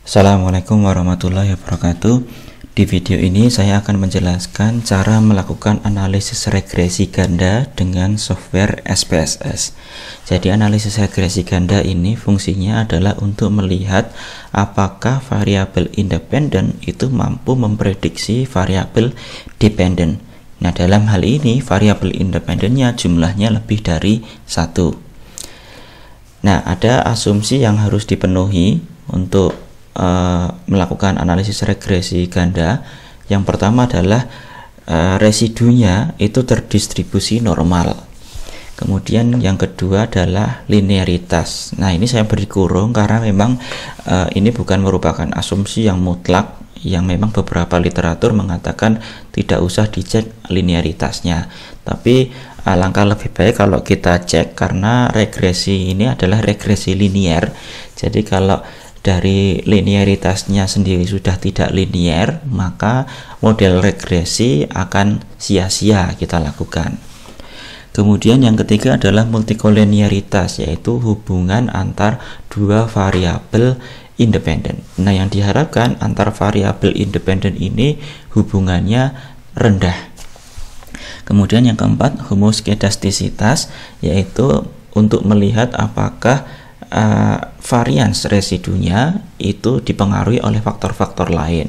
Assalamualaikum warahmatullahi wabarakatuh. Di video ini saya akan menjelaskan cara melakukan analisis regresi ganda dengan software SPSS. Jadi analisis regresi ganda ini fungsinya adalah untuk melihat apakah variabel independen itu mampu memprediksi variabel dependen. Nah, dalam hal ini variabel independennya jumlahnya lebih dari 1. Nah, ada asumsi yang harus dipenuhi untuk melakukan analisis regresi ganda. Yang pertama adalah residunya itu terdistribusi normal. Kemudian yang kedua adalah linearitas. Nah, ini saya beri kurung karena memang ini bukan merupakan asumsi yang mutlak, yang memang beberapa literatur mengatakan tidak usah dicek linearitasnya. Tapi alangkah lebih baik kalau kita cek, karena regresi ini adalah regresi linear. Jadi kalau dari linearitasnya sendiri sudah tidak linear, maka model regresi akan sia-sia kita lakukan. Kemudian yang ketiga adalah multikolinearitas, yaitu hubungan antar dua variabel independen. Nah, yang diharapkan antar variabel independen ini hubungannya rendah. Kemudian yang keempat, homoskedastisitas, yaitu untuk melihat apakah varians residunya itu dipengaruhi oleh faktor-faktor lain.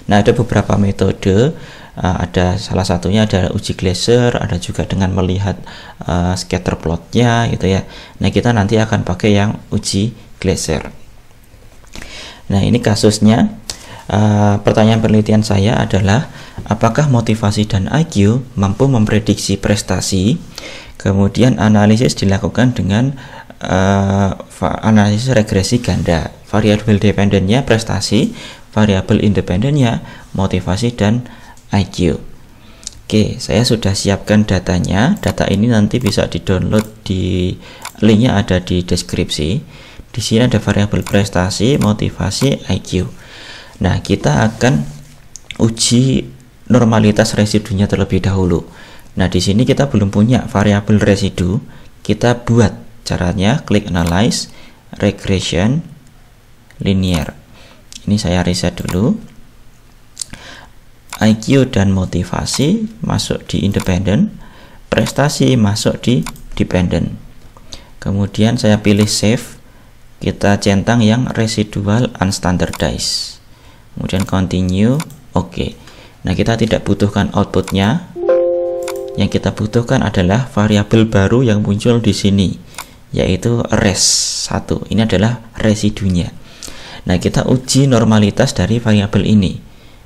Nah, ada beberapa metode, ada salah satunya adalah uji Gleiser, ada juga dengan melihat scatter plotnya gitu ya. Nah, kita nanti akan pakai yang uji Gleiser. Nah, ini kasusnya. Pertanyaan penelitian saya adalah apakah motivasi dan IQ mampu memprediksi prestasi. Kemudian analisis dilakukan dengan analisis regresi ganda. Variabel dependennya prestasi, variabel independennya motivasi dan IQ. Oke, saya sudah siapkan datanya. Data ini nanti bisa di-download, di linknya ada di deskripsi. Di sini ada variabel prestasi, motivasi, IQ. Nah, kita akan uji normalitas residunya terlebih dahulu. Nah, di sini kita belum punya variabel residu. Kita buat. Caranya klik analyze, regression, linear. Ini saya reset dulu. IQ dan motivasi masuk di independen, prestasi masuk di dependent. Kemudian saya pilih save, kita centang yang residual unstandardized. Kemudian continue, oke. Nah, kita tidak butuhkan outputnya. Yang kita butuhkan adalah variabel baru yang muncul di sini, yaitu res1. Ini adalah residunya. Nah, kita uji normalitas dari variabel ini.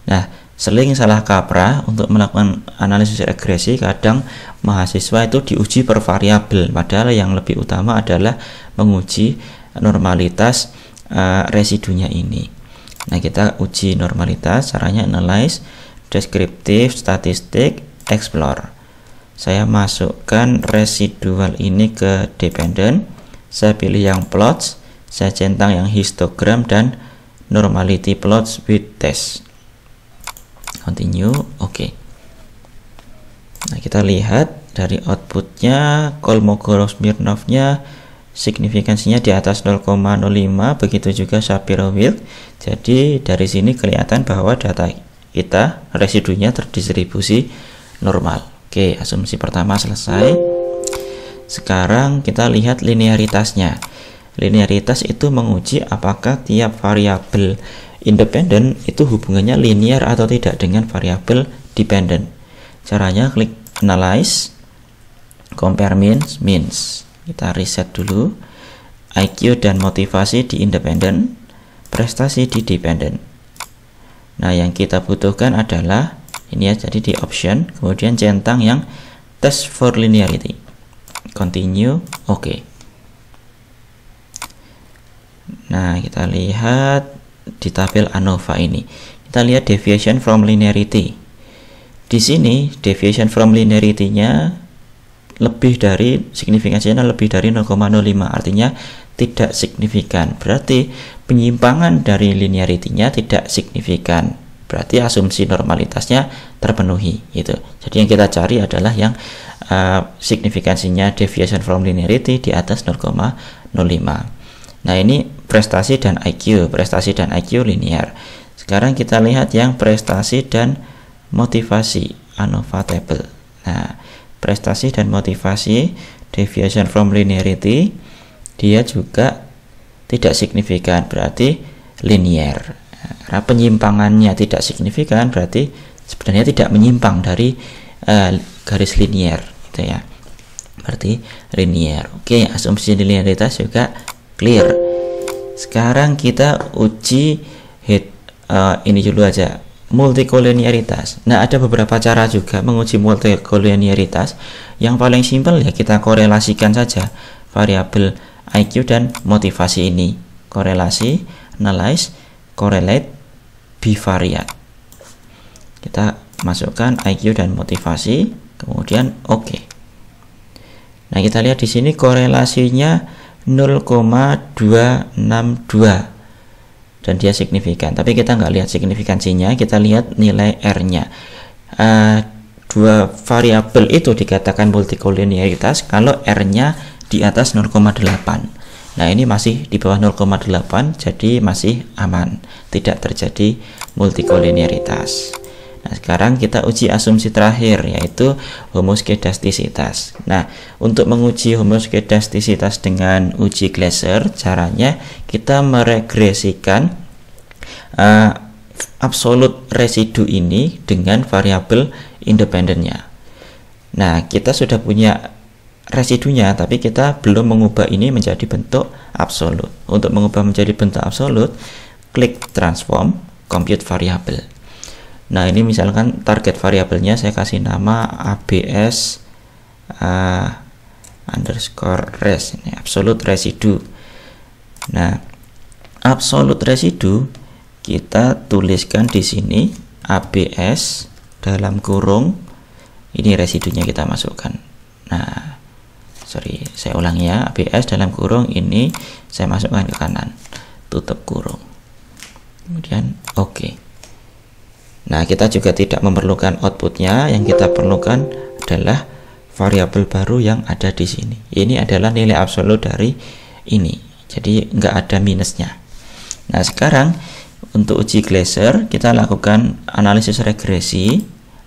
Nah, sering salah kaprah untuk melakukan analisis regresi, kadang mahasiswa itu diuji per variabel, padahal yang lebih utama adalah menguji normalitas residunya ini. Nah, kita uji normalitas, caranya analyze, deskriptif, statistik, explore. Saya masukkan residual ini ke dependent, saya pilih yang plots, saya centang yang histogram dan normality plots with test. Continue, oke. Nah, kita lihat dari outputnya, Kolmogorov-Smirnovnya signifikansinya di atas 0,05, begitu juga Shapiro-Wilk. Jadi dari sini kelihatan bahwa data kita residunya terdistribusi normal. Oke, asumsi pertama selesai. Sekarang kita lihat linearitasnya. Linearitas itu menguji apakah tiap variabel independen itu hubungannya linear atau tidak dengan variabel dependent. Caranya klik analyze, compare means. Kita reset dulu. IQ dan motivasi di independent, prestasi di dependent. Nah, yang kita butuhkan adalah ini ya, jadi di option, kemudian centang yang test for linearity. Continue, oke. Nah, kita lihat di tabel ANOVA ini. Kita lihat deviation from linearity. Di sini deviation from linearity-nya lebih dari, signifikansinya lebih dari 0,05, artinya tidak signifikan. Berarti penyimpangan dari linearity-nya tidak signifikan. Berarti asumsi normalitasnya terpenuhi gitu. Jadi yang kita cari adalah yang signifikansinya deviation from linearity di atas 0,05. Nah, ini prestasi dan IQ. Prestasi dan IQ linear. Sekarang kita lihat yang prestasi dan motivasi, unnovatable. Nah, prestasi dan motivasi, deviation from linearity, dia juga tidak signifikan, berarti linear. Karena penyimpangannya tidak signifikan, berarti sebenarnya tidak menyimpang dari garis linear, gitu ya. Berarti linear. Oke, asumsi linearitas juga clear. Sekarang kita uji ini dulu aja, multikolinearitas. Nah, ada beberapa cara juga menguji multikolinearitas. Yang paling simpel ya kita korelasikan saja variabel IQ dan motivasi ini. Korelasi, analyze, correlate, bivariate. Kita masukkan IQ dan motivasi, kemudian oke. Nah, kita lihat di sini korelasinya 0,262 dan dia signifikan. Tapi kita nggak lihat signifikansinya, kita lihat nilai R-nya. Dua variabel itu dikatakan multikolinearitas kalau R-nya di atas 0,8. Nah, ini masih di bawah 0,8, jadi masih aman, tidak terjadi multikolinearitas. Nah, sekarang kita uji asumsi terakhir, yaitu homoskedastisitas. Nah, untuk menguji homoskedastisitas dengan uji Glaser, caranya kita meregresikan absolut residu ini dengan variabel independennya. Nah, kita sudah punya residunya, tapi kita belum mengubah ini menjadi bentuk absolut. Untuk mengubah menjadi bentuk absolut, klik transform, compute variable. Nah, ini misalkan target variabelnya saya kasih nama ABS underscore res, ini absolute residue. Nah, absolute residue kita tuliskan di sini ABS dalam kurung, ini residunya kita masukkan. Nah, sorry, saya ulangi ya, ABS dalam kurung ini saya masukkan ke kanan, tutup kurung, kemudian oke. Nah, kita juga tidak memerlukan outputnya, yang kita perlukan adalah variabel baru yang ada di sini. Ini adalah nilai absolut dari ini, jadi nggak ada minusnya. Nah, sekarang untuk uji Glaser kita lakukan analisis regresi,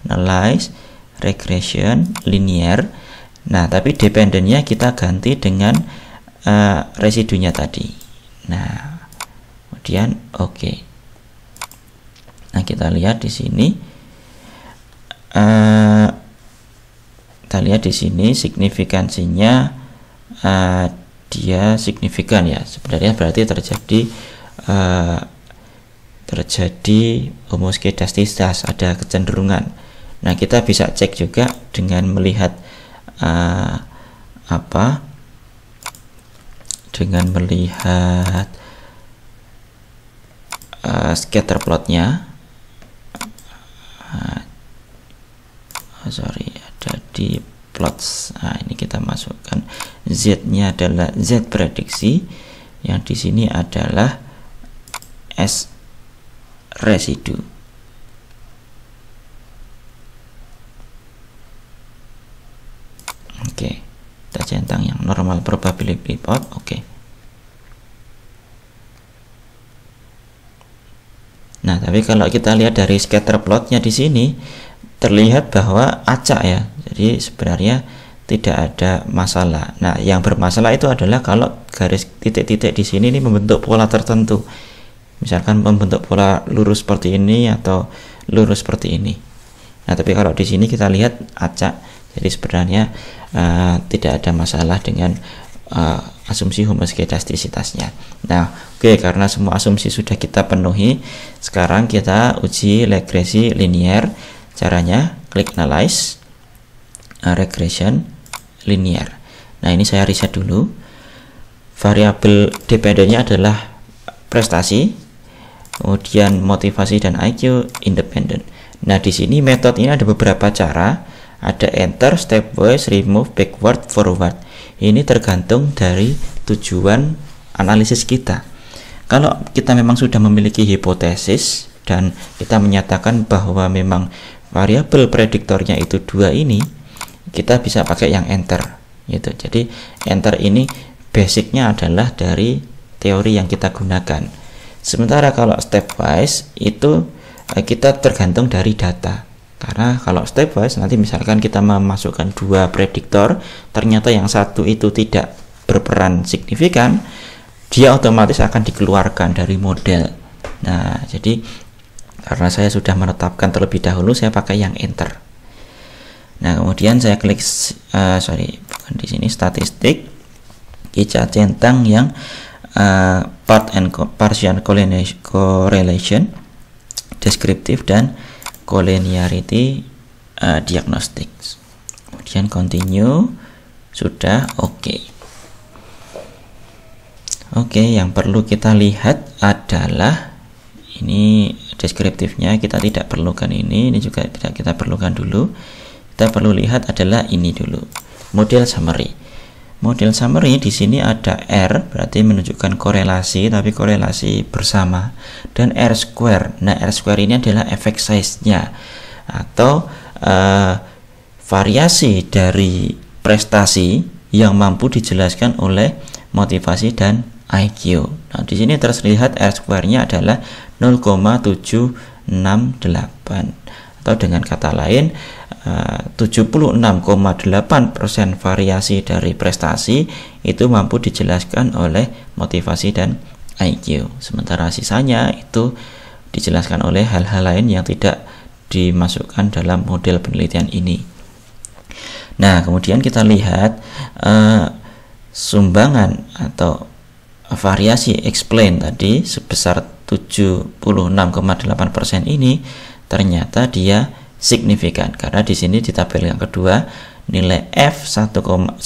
analyze, regression, linear. Nah, tapi dependennya kita ganti dengan residunya tadi. Nah, kemudian oke. Nah, kita lihat di sini, signifikansinya dia signifikan ya. Sebenarnya berarti terjadi homoskedastisitas, ada kecenderungan. Nah, kita bisa cek juga dengan melihat scatter plotnya. Ada di plots. Nah, ini kita masukkan Z-nya adalah Z prediksi, yang di sini adalah S residu. Oke, kita centang yang normal probability plot. Oke. Nah, tapi kalau kita lihat dari scatter plotnya di sini terlihat bahwa acak ya. Jadi sebenarnya tidak ada masalah. Nah, yang bermasalah itu adalah kalau garis titik-titik di sini ini membentuk pola tertentu. Misalkan membentuk pola lurus seperti ini atau lurus seperti ini. Nah, tapi kalau di sini kita lihat acak. Jadi sebenarnya tidak ada masalah dengan asumsi homoskedastisitasnya. Nah, oke, karena semua asumsi sudah kita penuhi, sekarang kita uji regresi linear. Caranya klik analyze, regression, linear. Nah, ini saya reset dulu. Variabel dependennya adalah prestasi, kemudian motivasi dan IQ independent. Nah, di sini metode ini ada beberapa cara. Ada enter, stepwise, remove, backward, forward. Ini tergantung dari tujuan analisis kita. Kalau kita memang sudah memiliki hipotesis dan kita menyatakan bahwa memang variabel prediktornya itu 2 ini, kita bisa pakai yang enter gitu. Jadi enter ini basicnya adalah dari teori yang kita gunakan. Sementara kalau stepwise itu kita tergantung dari data. Karena kalau stepwise nanti misalkan kita memasukkan 2 prediktor, ternyata yang satu itu tidak berperan signifikan, dia otomatis akan dikeluarkan dari model. Nah, jadi karena saya sudah menetapkan terlebih dahulu, saya pakai yang enter. Nah, kemudian saya klik bukan di sini, statistik, kita centang yang part and partial correlation, descriptive, dan collinearity diagnostics. Kemudian continue, sudah oke. Oke, yang perlu kita lihat adalah ini deskriptifnya, kita tidak perlukan ini juga tidak kita perlukan dulu. Kita perlu lihat adalah ini dulu, model summary. Model summary di sini ada R, berarti menunjukkan korelasi, tapi korelasi bersama, dan R square. Nah, R square ini adalah effect size-nya atau variasi dari prestasi yang mampu dijelaskan oleh motivasi dan IQ. Nah, di sini terlihat R square-nya adalah 0,768, atau dengan kata lain 76,8% variasi dari prestasi itu mampu dijelaskan oleh motivasi dan IQ. Sementara sisanya itu dijelaskan oleh hal-hal lain yang tidak dimasukkan dalam model penelitian ini. Nah, kemudian kita lihat sumbangan atau variasi explain tadi sebesar 76,8% ini ternyata dia signifikan, karena di sini di tabel yang kedua nilai F 117,5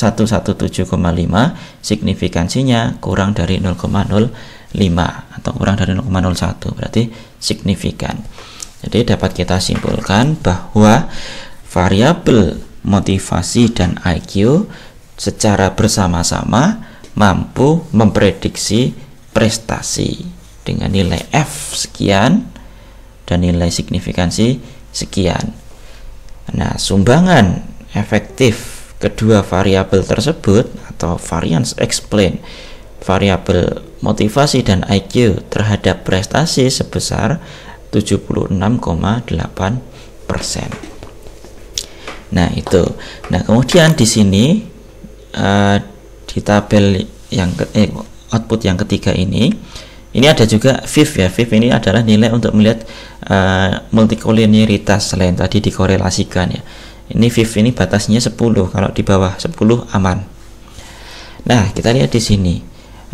signifikansinya kurang dari 0,05 atau kurang dari 0,01, berarti signifikan. Jadi dapat kita simpulkan bahwa variabel motivasi dan IQ secara bersama-sama mampu memprediksi prestasi dengan nilai F sekian dan nilai signifikansi sekian. Nah, sumbangan efektif kedua variabel tersebut atau variance explain variabel motivasi dan IQ terhadap prestasi sebesar 76,8%. Nah, itu. Nah, kemudian di sini di tabel yang output yang ketiga ini ada juga VIF ya. VIF ini adalah nilai untuk melihat multikoliniaritas selain tadi dikorelasikan ya. Ini VIF ini batasnya 10, kalau di bawah 10 aman. Nah, kita lihat di sini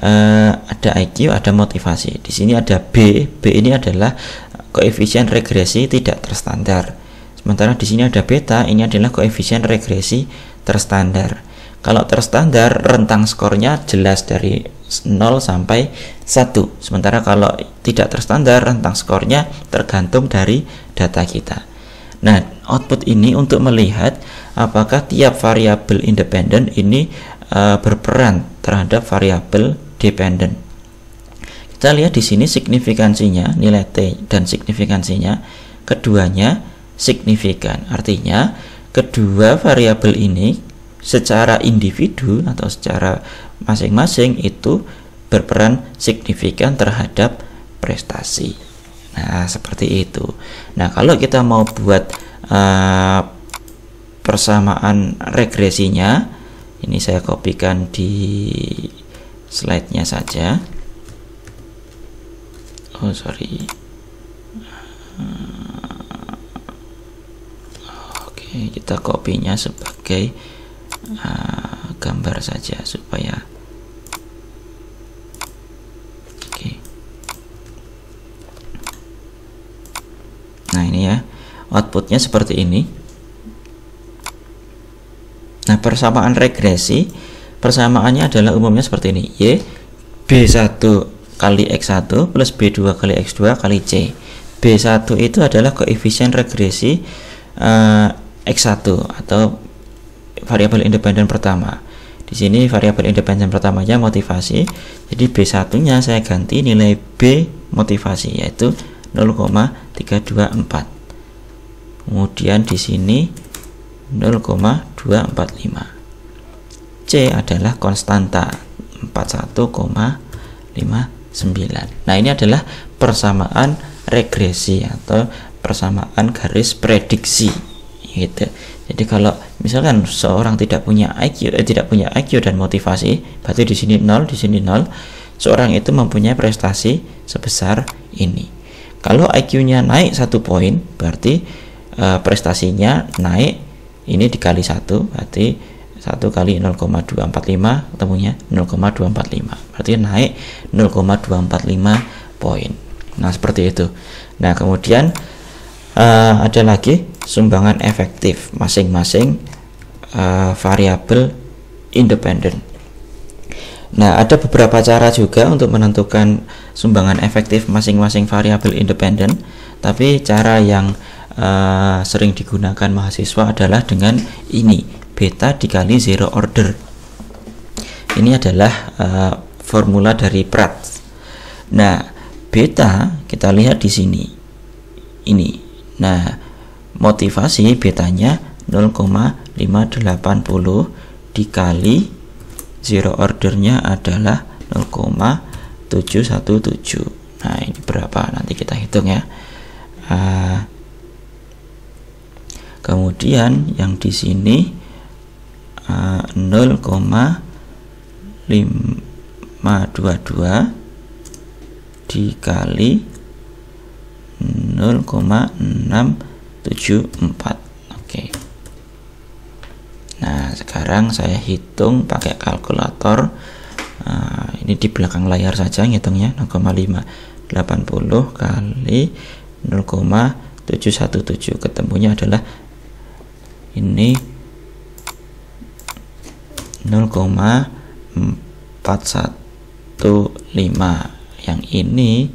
ada IQ, ada motivasi. Di sini ada B. B ini adalah koefisien regresi tidak terstandar. Sementara di sini ada beta, ini adalah koefisien regresi terstandar. Kalau terstandar, rentang skornya jelas dari 0 sampai 1. Sementara kalau tidak terstandar, rentang skornya tergantung dari data kita. Nah, output ini untuk melihat apakah tiap variabel independen ini berperan terhadap variabel dependen. Kita lihat di sini signifikansinya, nilai T dan signifikansinya, keduanya signifikan. Artinya, kedua variabel ini secara individu atau secara masing-masing itu berperan signifikan terhadap prestasi. Nah, seperti itu. Nah, kalau kita mau buat persamaan regresinya, ini saya kopikan di slide-nya saja. Oh, sorry. Oke, kita kopinya sebagai gambar saja supaya oke. Nah, ini ya outputnya seperti ini. Nah, persamaan regresi, persamaannya adalah umumnya seperti ini, Y B1 kali X1 plus B2 kali X2 kali C. B1 itu adalah koefisien regresi X1 atau variabel independen pertama. Di sini variabel independen pertamanya motivasi. Jadi B1-nya saya ganti nilai B motivasi yaitu 0,324. Kemudian di sini 0,245. C adalah konstanta 41,5. Nah, ini adalah persamaan regresi atau persamaan garis prediksi gitu. Jadi kalau misalkan seorang tidak punya IQ dan motivasi, berarti di sini 0, di sini 0. Seorang itu mempunyai prestasi sebesar ini. Kalau IQ-nya naik 1 poin, berarti prestasinya naik, ini dikali 1, berarti 1 kali 0,245 ketemunya 0,245, berarti naik 0,245 poin. Nah, seperti itu. Nah, kemudian ada lagi sumbangan efektif masing-masing variabel independen. Nah, ada beberapa cara juga untuk menentukan sumbangan efektif masing-masing variabel independen, tapi cara yang sering digunakan mahasiswa adalah dengan ini, beta dikali zero order. Ini adalah formula dari Pratt. Nah, beta kita lihat di sini. Ini. Nah, motivasi betanya 0,580 dikali zero ordernya adalah 0,717. Nah, ini berapa? Nanti kita hitung ya. Kemudian yang di sini 0,522 dikali 0,674. Oke. Nah, sekarang saya hitung pakai kalkulator. Ini di belakang layar saja ngitungnya. 0,580 kali 0,717, ketemunya adalah ini 0,415. Yang ini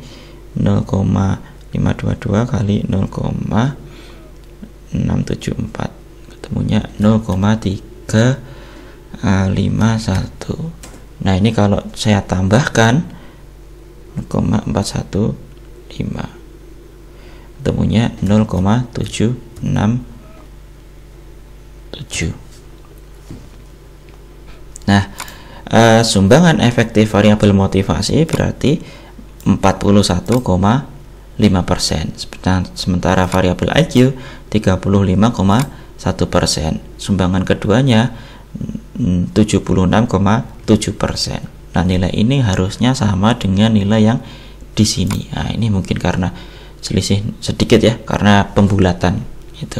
0,522 kali 0,674, ketemunya 0,351. Nah, ini kalau saya tambahkan 0,415, ketemunya 0,767. Nah, sumbangan efektif variabel motivasi berarti 41,5%, sementara variabel IQ 35,1%. Sumbangan keduanya 76,7%. Nah, nilai ini harusnya sama dengan nilai yang di sini. Nah, ini mungkin karena selisih sedikit ya, karena pembulatan itu.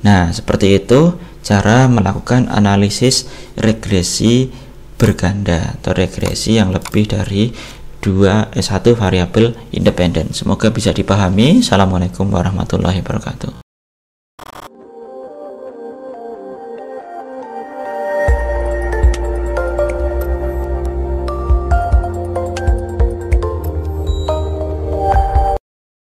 Nah, seperti itu cara melakukan analisis regresi berganda atau regresi yang lebih dari satu variabel independen. Semoga bisa dipahami. Assalamualaikum warahmatullahi wabarakatuh.